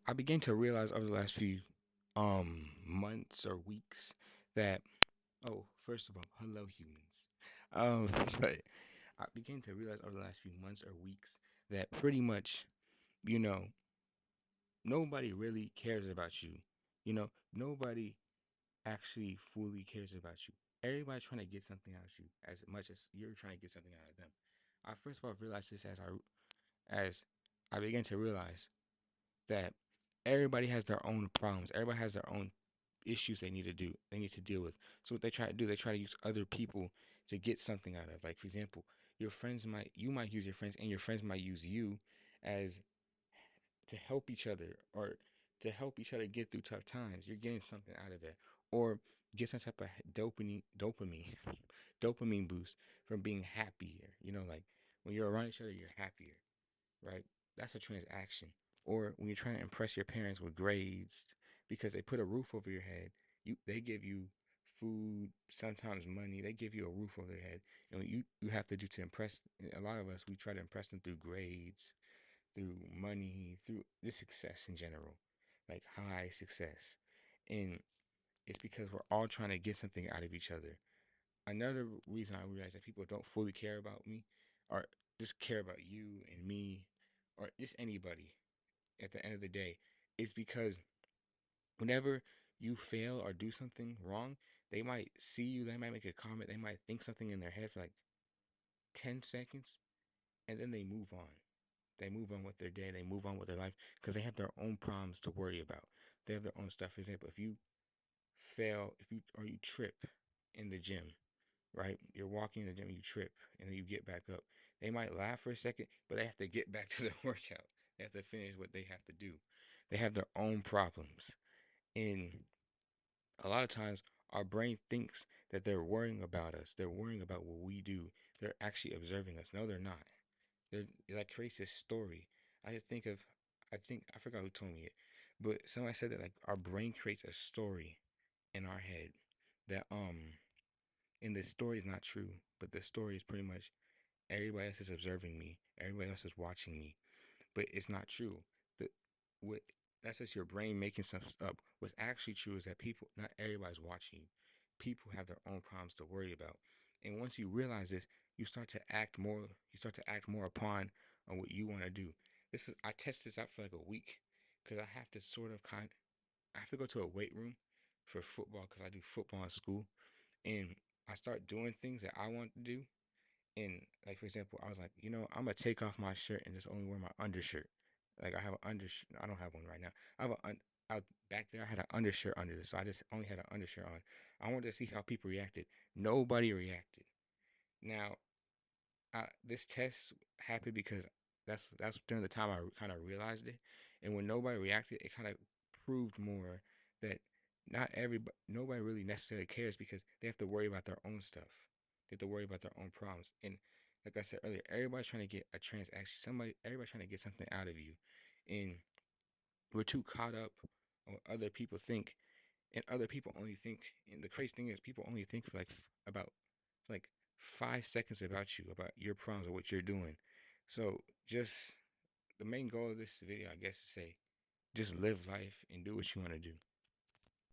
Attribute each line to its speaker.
Speaker 1: I began to realize over the last few months or weeks that first of all, hello humans. Um but I began to realize over the last few months or weeks that pretty much, you know, nobody really cares about you. Nobody actually fully cares about you. Everybody's trying to get something out of you as much as you're trying to get something out of them. I first of all realized this as I began to realize that everybody has their own problems. Everybody has their own issues they need to deal with. So what they try to do, they try to use other people to get something out of. Like for example, you might use your friends, and your friends might use you as to help each other, or to help each other get through tough times. You're getting something out of it, or get some type of dopamine boost from being happier. Like when you're around each other, you're happier, right? That's a transaction. Or when you're trying to impress your parents with grades because they put a roof over your head, they give you food, sometimes money. They give you a roof over their head, and what you have to do to impress. A lot of us, we try to impress them through grades, through money, through the success in general, like high success. And it's because we're all trying to get something out of each other. Another reason I realize that people don't fully care about me, or just care about you and me, or just anybody at the end of the day, is because whenever you fail or do something wrong, they might see you, they might make a comment, they might think something in their head for like 10 seconds, and then they move on. They move on with their day, they move on with their life because they have their own problems to worry about. They have their own stuff. For example, if you fail, if you or you trip in the gym, right? You're walking in the gym, you trip, and then you get back up. They might laugh for a second, but they have to get back to the workout. They have to finish what they have to do. They have their own problems. And a lot of times, our brain thinks that they're worrying about us. They're worrying about what we do. They're actually observing us. No, they're not. It like creates this story. I think of, I forgot who told me it, but somebody said that like our brain creates a story in our head that and the story is not true, but the story is pretty much everybody else is observing me, everybody else is watching me, but it's not true. The what That's just your brain making stuff up. What's actually true is that not everybody's watching you. People have their own problems to worry about, and once you realize this, you start to act more. You start to act more upon on what you want to do. I test this out for like a week because I have to sort of I have to go to a weight room for football because I do football in school, and I start doing things that I want to do. And like for example, I was like, I'm gonna take off my shirt and just only wear my undershirt. Like I have an undershirt. I don't have one right now. I have back there. I had an undershirt under this, so I just only had an undershirt on. I wanted to see how people reacted. Nobody reacted. Now, this test happened because that's during the time I kind of realized it, and when nobody reacted, it kind of proved more that nobody really necessarily cares because they have to worry about their own stuff. They have to worry about their own problems. And like I said earlier, everybody's trying to get a transaction. Everybody's trying to get something out of you, and we're too caught up on what other people think, and other people only think. And the crazy thing is, people only think for about like 5 seconds about you, about your problems or what you're doing. So just the main goal of this video, I guess, is say just live life and do what you want to do.